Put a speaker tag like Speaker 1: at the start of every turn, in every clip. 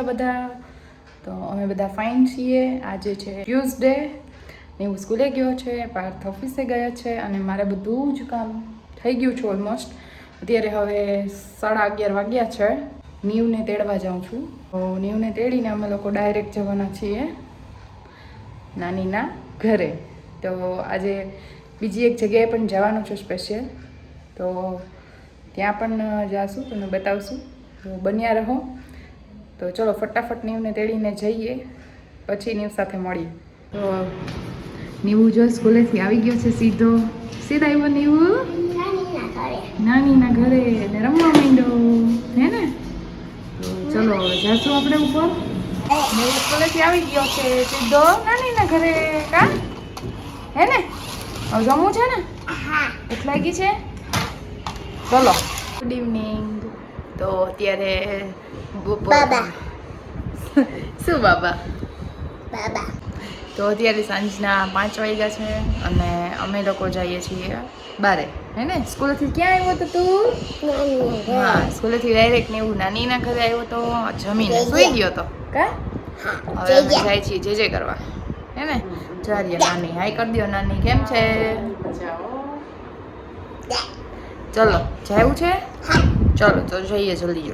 Speaker 1: બધા? તો અમે બધા ફાઇન છીએ. આજે છે ટ્યુઝડે. હું સ્કૂલે ગયો છે, પાર્થ ઓફિસે ગયા છે અને મારે બધું જ કામ થઈ ગયું છે ઓલમોસ્ટ. અત્યારે હવે 11:30 વાગ્યા છે. નીવને તેડવા જાઉં છું. તો નીવને તેડીને અમે લોકો ડાયરેક્ટ જવાના છીએ નાનીના ઘરે. તો આજે બીજી એક જગ્યાએ પણ જવાનું છે સ્પેશિયલ, તો ત્યાં પણ જાશું, તમને બતાવશું. તો બન્યા રહો. તો ચલો ફટાફટ નીવને તેડીને જઈએ, પછી નીવ સાથે મળીએ. તો નીવ જો સ્કૂલેથી આવી ગયો છે સીધો આવ્યો નીવ નાનીના ઘરે ને રમવા માંડ્યો હે ને. તો ચલો હવે જાશું આપણે ઉપર. નીવ સ્કૂલેથી આવી ગયો છે સીધો નાનીના ઘરે. કા હે ને? હવે જમવું છે ને? ભૂખ લાગી છે? ચલો. Good evening. તો અત્યારે બાબા શું બાબા તો અત્યારે સાંજના 5 વાગ્યા છે અને અમે લોકો જઈએ છીએ બારે. હે ને? સ્કૂલેથી ક્યાં આવ્યો હતો તું? હા, સ્કૂલેથી ડાયરેક્ટ ને એવું નાનીના ઘરે આવ્યો તો જમીને સુઈ ગયો તો. કા હવે અમે જાય છીએ જે કરવા. હે ને? ચાલીએ. નાની હાઈ કરી દો. નાની કેમ છે? ચલો જાવું છે? ચલો તો જઈએ જલ્દી.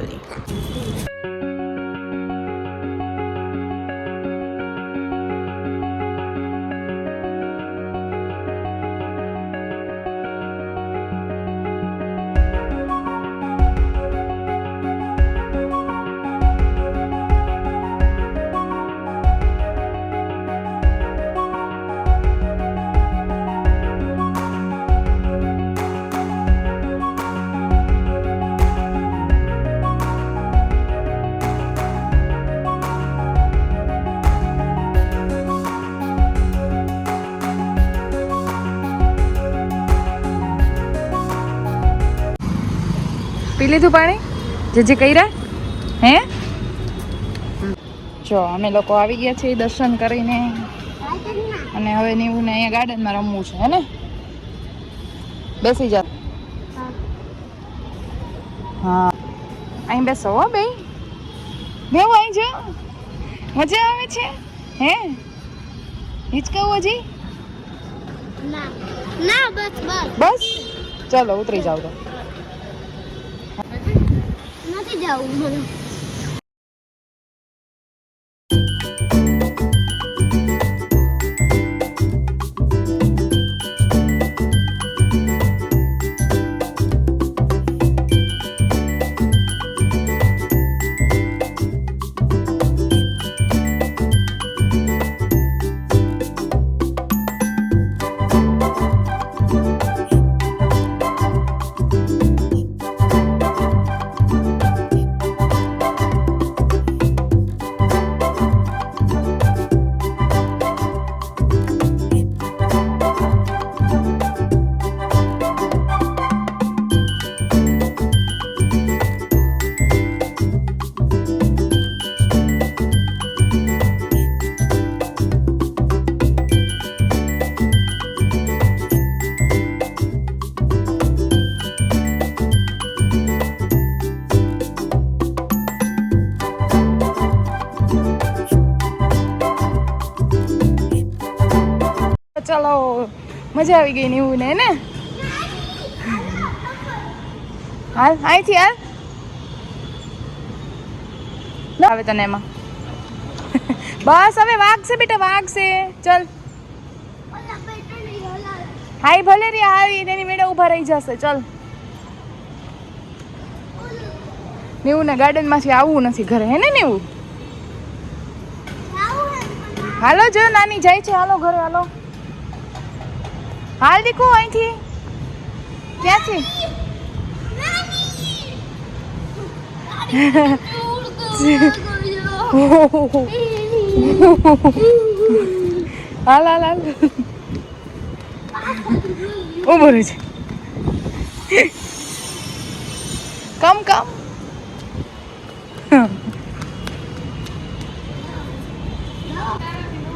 Speaker 1: પી લીધું પાણી જે કર્યા હે? જો અમે લોકો આવી ગયા છીએ દર્શન કરીને અને હવે નીવુંને અહીંયા ગાર્ડનમાં રમવું છે. હે ને? બેસી જા. હા અહીં બેસો હો બે બેવું અહીં જો. મજા આવે છે? હે હિચકાવું હજી? ના બસ ચલો ઉતરી જાવ. તો નથી જવું મને. ચલો મજા આવી ગઈ નીવું ને. હાલ અહીંથી હાલ આવે તને એમાં. બસ હવે વાગશે બેટા, વાગશે. ચલ હાઈ ભલે રે આવી તેની મેળે ઊભા રહી જશે. ચલ નીવું ને ગાર્ડનમાંથી આવવું નથી ઘરે. હે ને નીવું? હાલો જો નાની જાય છે. હાલો ઘરે હાલો. હાલ દીકુ અહીંથી. ક્યાંથી? હાલ હાલ હાલ ઉભો રહે છે. કમ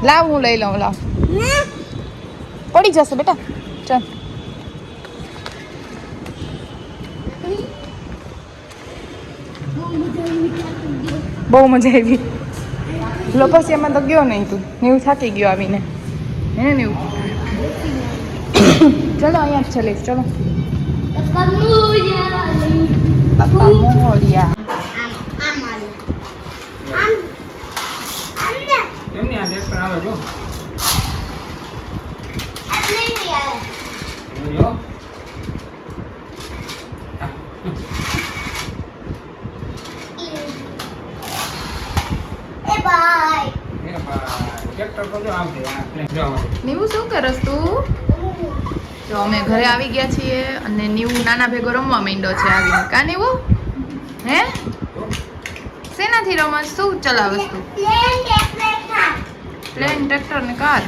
Speaker 1: લાવ હું લઈ લઉં. લાવ પડી જશે બેટા. ચાલ બહુ મજા આવી. લપસિયામાં તો ગયો નહીં તું, નેવું થાકી ગયો આવીને, હે ને નેવું? ચલો અહીંયા જ છે લઈશ, ચલો. બાપા મોરિયા.
Speaker 2: એમની આ ડેટ પર આવે જો. જો.
Speaker 1: નીવું શું કરસ તું? તો અમે ઘરે આવી ગયા છીએ અને નીવું નાના ભેગો રમવા માંડ્યો છે આવીને. કા નીવું? હે? શેનાથી રમસ? શું ચલાવસ તું? પ્લેન, ટ્રેક્ટર ને કાર.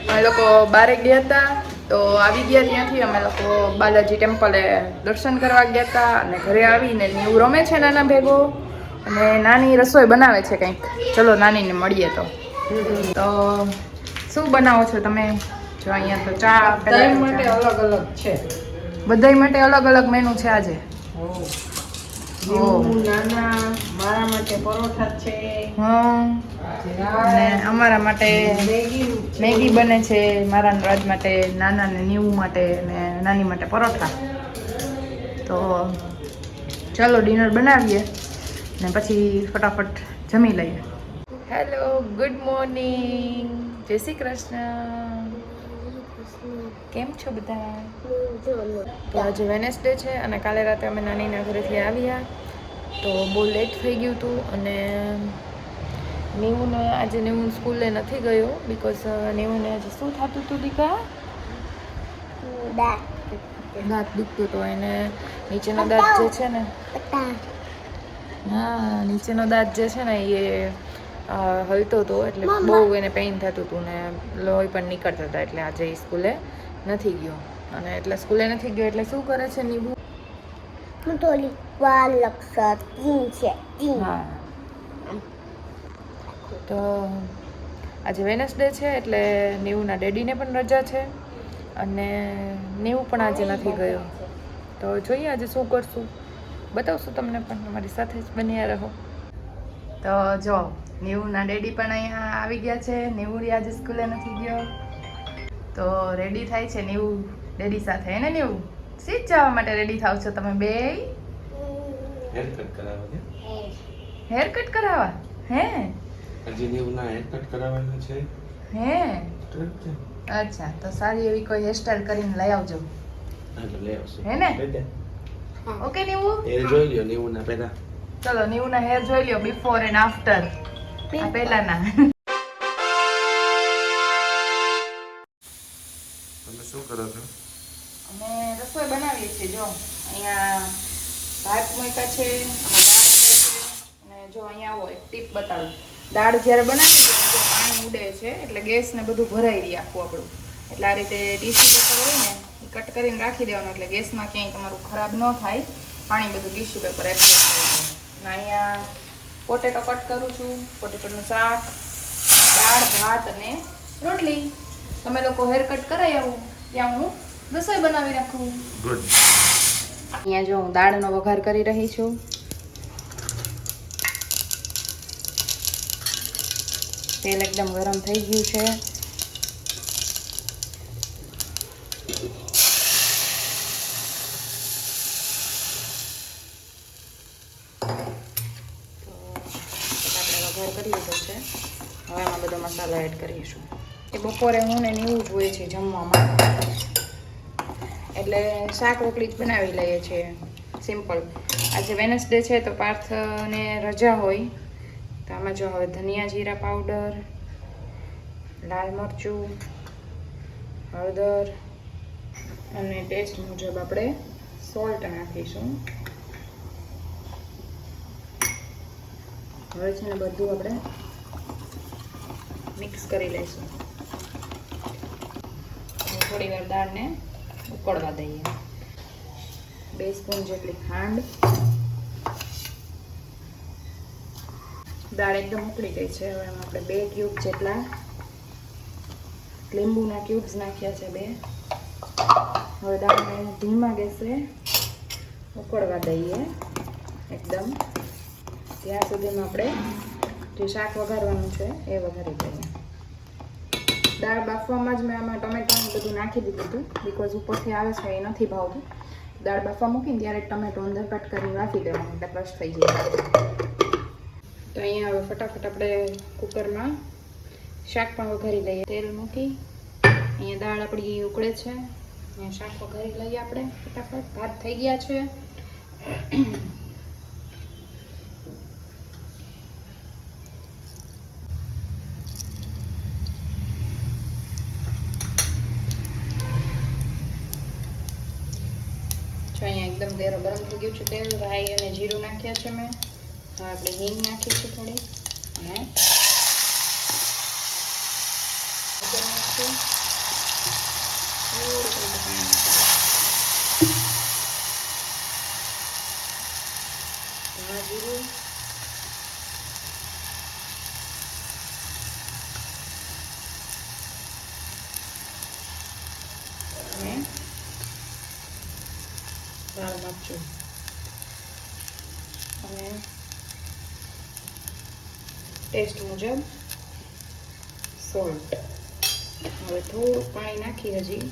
Speaker 1: અમે લોકો બારે ગયા હતા તો આવી ગયા ત્યાંથી અમે લોકો બાલાજી ટેમ્પલે દર્શન કરવા ગયા હતા અને ઘરે આવીને નીવું રમે છે નાના ભેગો અને નાની રસોઈ બનાવે છે કંઈક. ચલો નાનીને મળીએ તો. તો શું બનાવો છો તમે? જો અહીંયા તો ચા
Speaker 2: બધા માટે અલગ અલગ છે.
Speaker 1: બધાય માટે અલગ અલગ મેનુ છે આજે.
Speaker 2: નાના મારા માટે પરોઠા છે.
Speaker 1: અને અમારા માટે મેગી બને છે. મારા રાજ માટે, નાના ને નીવું માટે અને નાની માટે પરોઠા. તો ચલો ડિનર બનાવીએ ને પછી ફટાફટ જમી લઈએ. હેલો, ગુડ મોર્નિંગ, જય શ્રી કૃષ્ણ. કેમ છો બધા? તો આજે વેનસડે છે અને કાલે રાતે અમે નાનીના ઘરેથી આવ્યા તો બહુ લેટ થઈ ગયું હતું અને નીવુંને આજે નીવું સ્કૂલે નથી ગયો બિકોઝ નીવુંને આજે શું થતું હતું દીકા? દાંત દુખતું હતો એને. નીચેનો દાંત જે છે ને, હા નીચેનો દાંત જે છે ને એ હલતો હતો એટલે બહુ એને પેઇન થતું હતું ને લોહી પણ નીકળતા હતા એટલે આજે એ સ્કૂલે નથી ગયો. અને એટલે સ્કૂલે નથી ગયો એટલે શું કરે છે નીબુ? હા, તો આજે વેનસડે છે એટલે નીવુંના ડેડીને પણ રજા છે અને નીવું પણ આજે નથી ગયો. તો જોઈએ આજે શું કરશું, બતાવશું તમને પણ, અમારી સાથે જ બન્યા રહો. તો જો નીવુંના ડેડી પણ અહીંયા આવી ગયા છે. નીવું આજે સ્કૂલે નથી ગયો તો રેડી થાય છે નીવું ડેડી સાથે. હે ને નીવું? સીટ જવા માટે રેડી થાવ છો તમે બે?
Speaker 3: હેર કટ કરાવવા છે.
Speaker 1: હેર કટ કરાવવા? હે?
Speaker 3: હજી નીવના હેર કટ કરાવવાના છે.
Speaker 1: હે? અચ્છા, તો સારી એવી કોઈ હેરસ્ટાઈલ કરીને લઈ આવજો.
Speaker 3: હા તો લઈ આવશું.
Speaker 1: હે ને? ઓકે નીવું?
Speaker 3: હેર જોઈ લ્યો નીવના પહેલા.
Speaker 1: ચલો નીવુંના હેર જોઈ લ્યો, બિફોર એન્ડ આફ્ટર. આ પહેલાના.
Speaker 3: તમે શું કરો છો?
Speaker 1: અમે રસોઈ બનાવીએ છીએ. જો અહીંયા ભાત મૂક્યા છે અને જો અહીંયા આવો એક ટીપ બતાવું. દાળ જ્યારે બનાવીએ તો નીચે પાણી ઉડે છે એટલે ગેસ ને બધું ભરાઈ રહી આખું આપણું. એટલે આ રીતે ટીશ્યુ પેપર હોય ને એ કટ કરીને રાખી દેવાનું એટલે ગેસમાં ક્યાંય તમારું ખરાબ ન થાય. પાણી બધું ટીશ્યુ પેપર એપ્લાય કરી દેવાનું. અહીંયા પોટેટો કટ કરું છું. પોટેટોનું શાક, દાળ, ભાત અને રોટલી. તમે લોકો હેર કટ કરાવી આવો ત્યાં હું રસોઈ બનાવી રાખું.
Speaker 3: ગુડ.
Speaker 1: અહીંયા જો હું દાળનો વઘાર કરી રહી છું. તેલ એકદમ ગરમ થઈ ગયું છે. વઘાર કરી દીધો છે. હવે આમાં બધો મસાલો એડ કરીશું. એ બપોરે હું ને નીવું જ હોય છે જમવામાં એટલે શાક રોટલી જ બનાવી લઈએ છીએ સિમ્પલ. આજે વેનસડે છે તો પાર્થને રજા હોય તો આમાં જો હવે ધનિયા જીરા પાવડર, લાલ મરચું, હળદર અને ટેસ્ટ મુજબ આપણે સોલ્ટ નાખીશું. હવે છે ને બધું આપણે મિક્સ કરી લઈશું. થોડી વાર દાળને ઉકળવા દઈએ. 2 સ્પૂન જેટલી ખાંડ. દાળ એકદમ ઉકળી ગઈ છે. હવે એમાં આપણે 2 ક્યુબ જેટલા લીંબુના ક્યુબ્સ નાખ્યા છે 2. હવે દાળને ધીમા ગેસે ઉકળવા દઈએ. એકદમ. ત્યાં સુધીમાં આપણે જે શાક વઘારવાનું છે એ વઘારી દઈએ. દાળ બાફવામાં જ મેં આમાં ટમેટાનું બધું નાખી દીધું હતું, બિકોઝ ઉપરથી આવે છે એ નથી ભાવતું. દાળ બાફવા મૂકીને ત્યારે ટમેટો અંદર કટ કરીને રાખી દેવાનું એટલે ક્રશ થઈ જાય. તો અહીંયા હવે ફટાફટ આપણે કુકરમાં શાક પણ વઘારી લઈએ. તેલ મૂકી અહીંયા દાળ આપણી ઉકળે છે, અહીંયા શાક વઘારી લઈએ આપણે ફટાફટ. ભાત થઈ ગયા છે. અહીંયા એકદમ ગરમ થઈ ગયું છે તેલ. રાઈ અને જીરું નાખ્યા છે મેં. હવે આપણે હિંગ નાખી છે થોડી અને જીરું અને લાલ મરચું અને ટેસ્ટ મુજબ સોલ્ટ. હવે થોડું પાણી નાખી હજી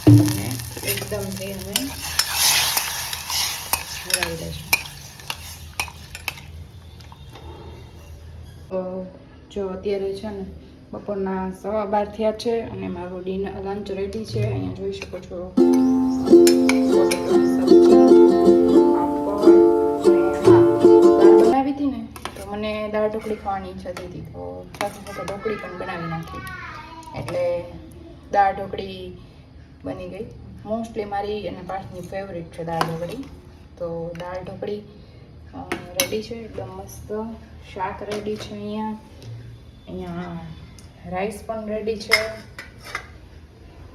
Speaker 1: અને એકદમથી અમે હલાવી દઈશું. જો અત્યારે છે ને બપોરના 12:15 થયા છે અને મારું લંચ રેડી છે. અહીંયા જોઈ શકો છો બનાવી હતી ને, તો મને દાળ ઢોકળી ખાવાની ઈચ્છા થઈ હતી, તો સાથે સાથે ઢોકળી પણ બનાવી નાખી એટલે દાળ ઢોકળી બની ગઈ. મોસ્ટલી મારી અને પાર્થની ફેવરિટ છે દાળ ઢોકળી. તો દાળ ઢોકળી રેડી છે, એકદમ મસ્ત. શાક રેડી છે. અહીંયા રાઈસ પણ રેડી છે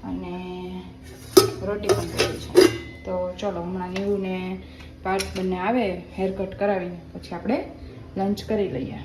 Speaker 1: અને રોટી પણ રેડી છે. તો ચલો હમણાં નીવું ને પાર્થ બંને આવે હેર કટ કરાવીને પછી આપણે લંચ કરી લઈએ.